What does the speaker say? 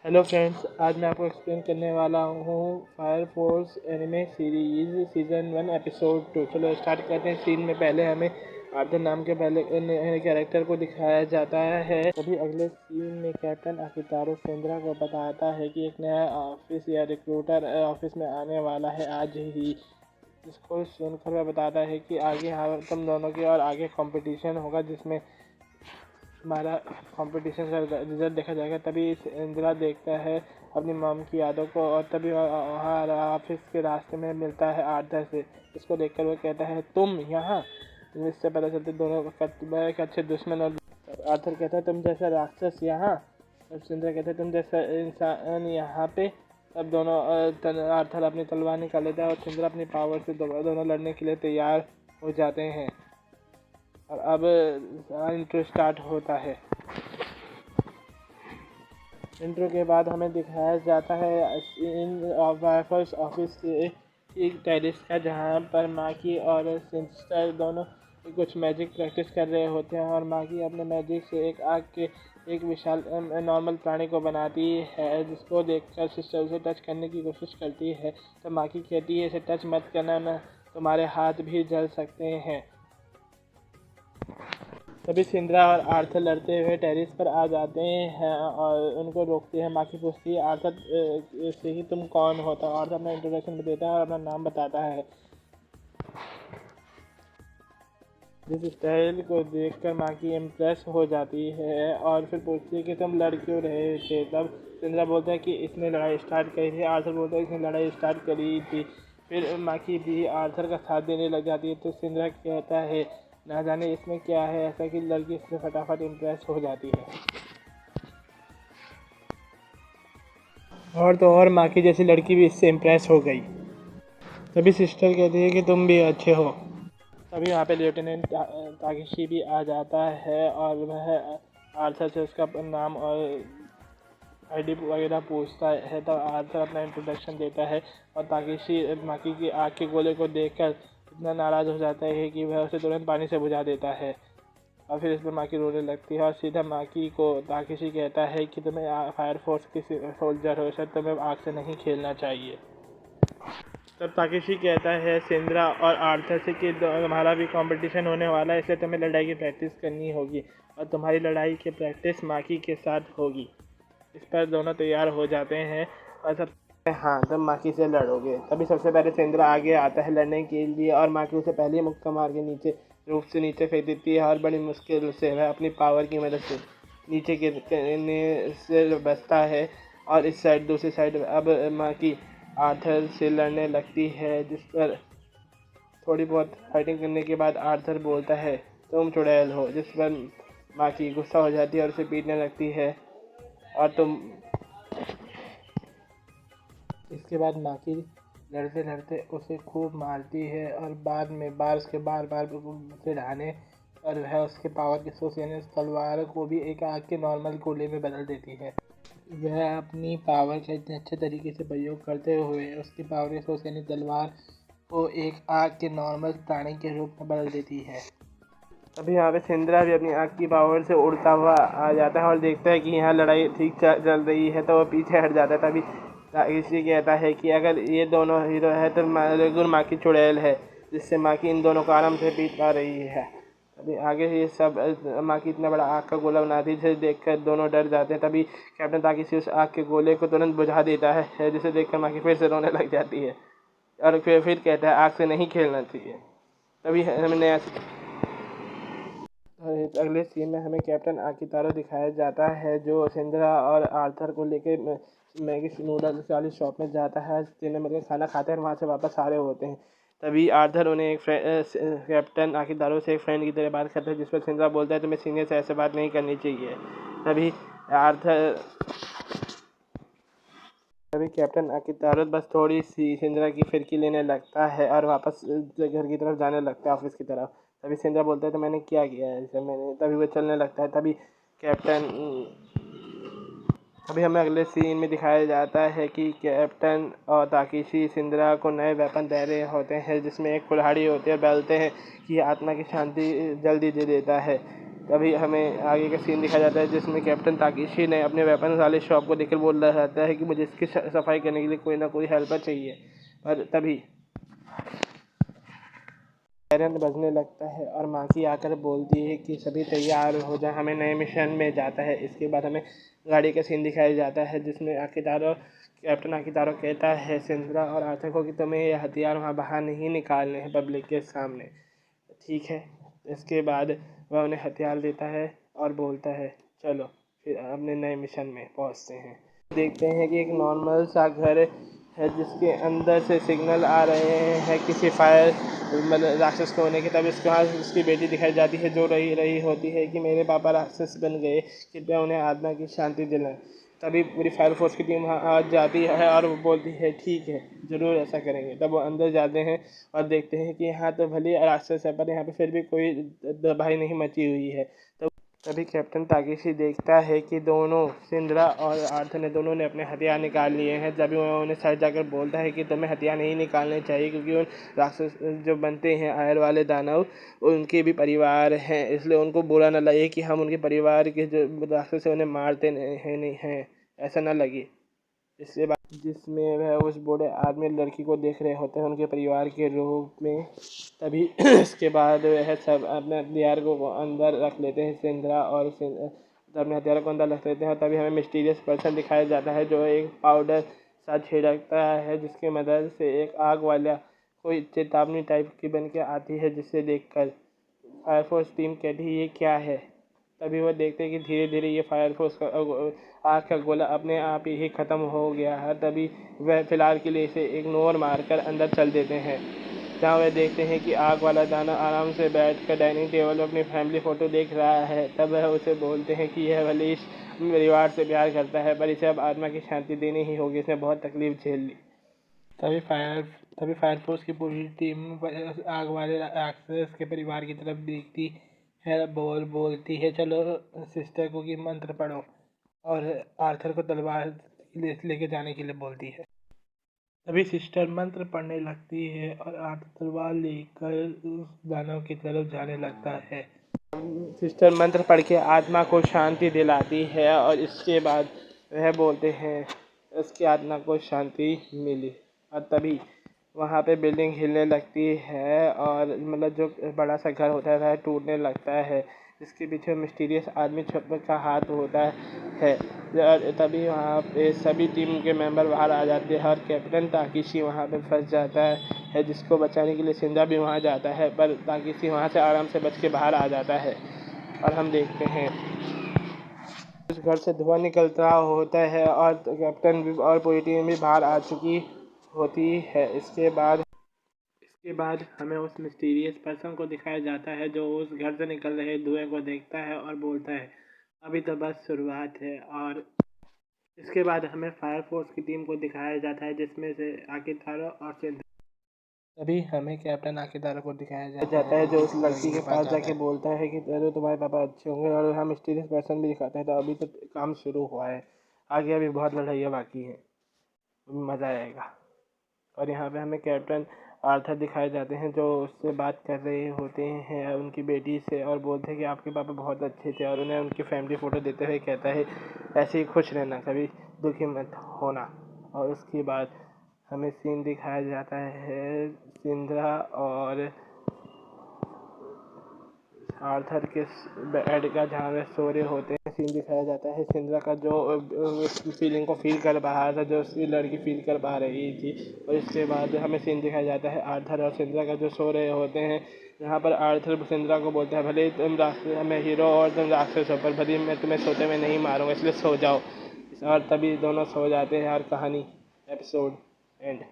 Hello friends, आज मैं आपको एक्सप्लेन करने वाला हूँ fire force anime series season 1 episode 2। चलो स्टार्ट करते हैं। सीन में पहले हमें आर्थर नाम के पहले कैरेक्टर को दिखाया जाता है। तभी अगले सीन में कैप्टन आकितारो सेंद्रा को बताता है कि एक नया ऑफिस या रिक्रूटर ऑफिस में आने वाला है आज ही, जिसको सुनकर वह बताता है कि आगे तुम दोनों की और आगे कंपटीशन होगा, जिसमें हमारा कंपटीशन का रिजल्ट देखा जाएगा। तभी इंदिरा देखता है अपनी मॉम की यादों को, और तभी वहाँ ऑफिस के रास्ते में मिलता है आर्थर से। इसको देखकर वो कहता है, तुम यहाँ? इससे पता चलता है दोनों एक अच्छे दुश्मन। और आर्थर कहता है, तुम जैसा राक्षस यहाँ? और सिंद्रा कहता है, तुम जैसा इंसान यहाँ पे। तब दोनों आर्थर अपनी तलवार निकाल लेता है और सिंद्रा अपनी पावर से दोनों लड़ने के लिए तैयार हो जाते हैं। और अब इंट्रो स्टार्ट होता है। इंट्रो के बाद हमें दिखाया जाता है फायरफोर्स ऑफिस के एक टेरिस का, जहाँ पर माकी और सिस्टर दोनों कुछ मैजिक प्रैक्टिस कर रहे होते हैं। और माकी अपने मैजिक से एक आग के एक विशाल नॉर्मल प्राणी को बनाती है, जिसको देखकर सिस्टर उसे टच करने की कोशिश करती है। तो माकी कहती है, इसे टच मत करना, ना तुम्हारे हाथ भी जल सकते हैं। तभी सिंद्रा और आर्थर लड़ते हुए टेरिस पर आ जाते हैं और उनको रोकते हैं। माकी पूछती है आर्थर से कि तुम कौन होता हो। आर्थर अपना इंट्रोडक्शन देता है और अपना नाम बताता है। जिस स्टाइल को देखकर माकी इम्प्रेस हो जाती है और फिर पूछती है कि तुम लड़ क्यों रहे थे। तब सिंद्रा बोलता है कि इसने लड़ाई स्टार्ट करी थी। आर्थर बोलता है इसने लड़ाई स्टार्ट करी थी। फिर माकी भी आर्थर का साथ देने लग जाती है। तो सिंद्रा कहता है, ना जाने इसमें क्या है ऐसा कि लड़की इससे फटाफट इम्प्रेस हो जाती है। और तो और माकी जैसी लड़की भी इससे इम्प्रेस हो गई। तभी सिस्टर कहती है कि तुम भी अच्छे हो। तभी वहाँ पे लेफ्टिनेंट ताकेशी भी आ जाता है और वह आर्थर से उसका नाम और आईडी वगैरह पूछता है। तब आर्थर अपना इंट्रोडक्शन देता है और ताकेशी माकी की आग के गोले को देखकर इतना नाराज़ हो जाता है कि वह उसे तुरंत पानी से बुझा देता है। और फिर इस पर माकी रोने लगती है और सीधा माकी को ताकेशी कहता है कि तुम्हें फायर फोर्स की सोल्जर हो, शायद तुम्हें आग से नहीं खेलना चाहिए। तब ताकेशी कहता है सिंद्रा और आर्थर से कि तुम्हारा भी कंपटीशन होने वाला है, इसलिए तुम्हें लड़ाई की प्रैक्टिस करनी होगी और तुम्हारी लड़ाई की प्रैक्टिस माकी के साथ होगी। इस पर दोनों तैयार हो जाते हैं और सब हाँ, तुम माकी से लड़ोगे। तभी सबसे पहले सिंद्रा आगे आता है लड़ने के लिए और माकी उसे पहले ही मुक्का मार के नीचे रूप से नीचे फेंक देती है और बड़ी मुश्किल से वह अपनी पावर की मदद से नीचे गिरने से बचता है। और इस साइड दूसरी साइड अब माकी आर्थर से लड़ने लगती है, जिस पर थोड़ी बहुत फाइटिंग करने के बाद आर्थर बोलता है, तुम चुड़ैल हो। जिस पर माकी गुस्सा हो जाती है और उसे पीटने लगती है। और तुम इसके बाद माकी लड़ते लड़ते उसे खूब मारती है और बाद में उसके बार बार चिढ़ाने और वह उसके पावर के सोर्स यानी उस तलवार को भी एक आग के नॉर्मल गोले में बदल देती है। वह अपनी पावर का इतने अच्छे तरीके से प्रयोग करते हुए उसकी पावर के सोर्स यानी तलवार को एक आग के नॉर्मल प्राणी के रूप में बदल देती है। तभी यहाँ पे सिंद्रा भी अपनी आग की पावर से उड़ता हुआ आ जाता है और देखता है कि यहाँ लड़ाई ठीक चल रही है, तो वो पीछे हट जाता है। तभी ताकेशी कहता है कि अगर ये दोनों हीरो है तो रेगुलर माकी चुड़ैल है, जिससे माकी इन दोनों को आराम से पीट पा रही है। तभी आगे ये सब माकी इतना बड़ा आग का गोला बनाती है, जिसे देखकर दोनों डर जाते हैं। तभी कैप्टन ताकेशी उस आग के गोले को तुरंत बुझा देता है, जिसे देखकर माकी फिर से रोने लग जाती है और फिर कहता है आग से नहीं खेलना चाहिए। तभी हमें नया अगले सीन में हमें कैप्टन आकितारो दिखाया जाता है, जो सिंद्रा और आर्थर को लेके मैगी नूडल्स वाली शॉप में जाता है। तीनों मिलकर खाना खाते हैं और वहाँ से वापस आ रहे होते हैं। तभी आर्थर उन्हें कैप्टन आकितारो से एक फ्रेंड की तरह बात करता है, जिस पर सिंद्रा बोलता है तुम्हें सीनियर से ऐसे बात नहीं करनी चाहिए। तभी आर्थर तभी कैप्टन आकितारो बस थोड़ी सी सिंद्रा की फिरकी लेने लगता है और वापस घर की तरफ जाने लगता है, ऑफिस की तरफ। तभी सिंद्रा बोलता है तो मैंने क्या किया है ऐसे मैंने तभी वो चलने लगता है। तभी हमें अगले सीन में दिखाया जाता है कि कैप्टन और ताकेशी सिंद्रा को नए वेपन दे रहे होते हैं, जिसमें एक कुल्हाड़ी होती है। बोलते हैं कि आत्मा की शांति जल्दी दे देता है। तभी हमें आगे का सीन दिखाया जाता है जिसमें कैप्टन ताकेशी ने अपने वेपन वाले शॉप को देखकर बोल रहा रहता है कि मुझे इसकी सफाई करने के लिए कोई ना कोई हेल्पर चाहिए। पर तभी सायरन बजने लगता है और माकी आकर बोलती है कि सभी तैयार हो जाए, हमें नए मिशन में जाता है। इसके बाद हमें गाड़ी का सीन दिखाया जाता है जिसमें कैप्टन आकितारो कहता है सिंद्रा और आर्थर को कि तुम्हें ये हथियार वहाँ बाहर नहीं निकालने हैं पब्लिक के सामने, ठीक है। इसके बाद वह उन्हें हथियार देता है और बोलता है चलो फिर अपने नए मिशन में पहुँचते हैं। देखते हैं कि एक नॉर्मल सा घर है जिसके अंदर से सिग्नल आ रहे हैं किसी फायर मतलब राक्षस को होने के। तब इसके बाद उसकी बेटी दिखाई जाती है जो रही होती है कि मेरे पापा राक्षस बन गए, कृपया उन्हें आत्मा की शांति दिलाएं। तभी पूरी फायर फोर्स की टीम वहाँ आ जाती है और वो बोलती है ठीक है ज़रूर ऐसा करेंगे। तब वो अंदर जाते हैं और देखते हैं कि यहाँ तो भले राक्षस है पर यहाँ पे फिर भी कोई तबाही नहीं मची हुई है। तभी कैप्टन ताकेशी देखता है कि दोनों सिंद्रा और आर्थर ने दोनों ने अपने हथियार निकाल लिए हैं। तभी वह उन्हें सर जाकर बोलता है कि तुम्हें हथियार नहीं निकालने चाहिए क्योंकि उन राक्षस जो बनते हैं आयर वाले दानव उनके भी परिवार हैं, इसलिए उनको बुरा न लगे कि हम उनके परिवार के जो राक्षस हैं उन्हें मारते नहीं हैं, ऐसा न लगे। इसके बाद जिसमें वह उस बूढ़े आदमी लड़की को देख रहे होते हैं उनके परिवार के रूप में। तभी इसके बाद वह सब अपने हथियार को अंदर रख लेते हैं सिंद्रा और अपने हथियार को अंदर रख लेते हैं। तभी हमें मिस्टीरियस पर्सन दिखाया जाता है जो एक पाउडर सा छिड़कता है जिसकी मदद से एक आग वाला कोई चेतावनी टाइप की बन के आती है जिसे देखकर फायरफोर्स टीम कहती है ये क्या है। तभी वो देखते हैं कि धीरे धीरे ये फायरफोर्स का आग का गोला अपने आप ही ख़त्म हो गया है। तभी वह फ़िलहाल के लिए इसे इग्नोर मारकर अंदर चल देते हैं जहाँ वह देखते हैं कि आग वाला दाना आराम से बैठकर डाइनिंग टेबल पर अपनी फैमिली फ़ोटो देख रहा है। तब वह उसे बोलते हैं कि यह भले इस परिवार से प्यार करता है पर इसे अब आत्मा की शांति देनी ही होगी, इसने बहुत तकलीफ झेल ली। तभी फायरफोर्स की पूरी टीम आग वाले राक्षस के परिवार की तरफ देखती है, बोलती है चलो सिस्टर को कि मंत्र पढ़ो और आर्थर को तलवार लेके जाने के लिए बोलती है। तभी सिस्टर मंत्र पढ़ने लगती है और आर्थर तलवार लेकर उस दानव की तरफ जाने लगता है। सिस्टर मंत्र पढ़ के आत्मा को शांति दिलाती है और इसके बाद वह बोलते हैं उसकी आत्मा को शांति मिली। और तभी वहाँ पे बिल्डिंग हिलने लगती है और मतलब जो बड़ा सा घर होता है वह टूटने लगता है, जिसके पीछे मिस्टीरियस आदमी का हाथ होता है। तभी वहाँ पे सभी टीम के मेंबर बाहर आ जाते हैं और कैप्टन ताकेशी वहाँ पे फंस जाता है जिसको बचाने के लिए सिंधा भी वहाँ जाता है पर ताकेशी वहाँ से आराम से बच के बाहर आ जाता है। और हम देखते हैं उस घर से धुआं निकलता होता है और कैप्टन भी और पूरी टीम भी बाहर आ चुकी होती है। इसके बाद हमें उस मिस्टीरियस पर्सन को दिखाया जाता है जो उस घर से निकल रहे धुएं को देखता है और बोलता है अभी तो बस शुरुआत है। और इसके बाद हमें फायर फोर्स की टीम को दिखाया जाता है जिसमें से आकितारो और सिंधा। तभी हमें कैप्टन आकितारो को दिखाया जाता है जो उस लड़की के पास जाके बोलता है कि तेरे तुम्हारे पापा अच्छे होंगे और हम मिस्टीरियस पर्सन भी दिखाते हैं। तो अभी तो काम शुरू हुआ है, आगे अभी बहुत लड़ाइयाँ बाकी हैं, मज़ा आएगा। और यहाँ पे हमें कैप्टन आर्थर दिखाए जाते हैं जो उससे बात कर रहे होते हैं उनकी बेटी से और बोलते हैं कि आपके पापा बहुत अच्छे थे और उन्हें उनकी फैमिली फ़ोटो देते हुए कहता है ऐसे ही खुश रहना, कभी दुखी मत होना। और उसके बाद हमें सीन दिखाया जाता है सिंद्रा और आर्थर के बेड का जहाँ वे सो रहे होते हैं सीन दिखाया जाता है सिंद्रा का जो फीलिंग को फील कर पा रहा था जो उसकी लड़की फील कर पा रही थी। और इसके बाद हमें सीन दिखाया जाता है आर्थर और सिंद्रा का जो सो रहे होते हैं, जहाँ पर आर्थर सिंद्रा को बोलता है भले तुम राक्षस मैं हीरो और तुम राक्षस हो पर भले मैं तुम्हें सोते में नहीं मारूंगा इसलिए सो जाओ। और तभी दोनों सो जाते हैं और कहानी एपिसोड एंड।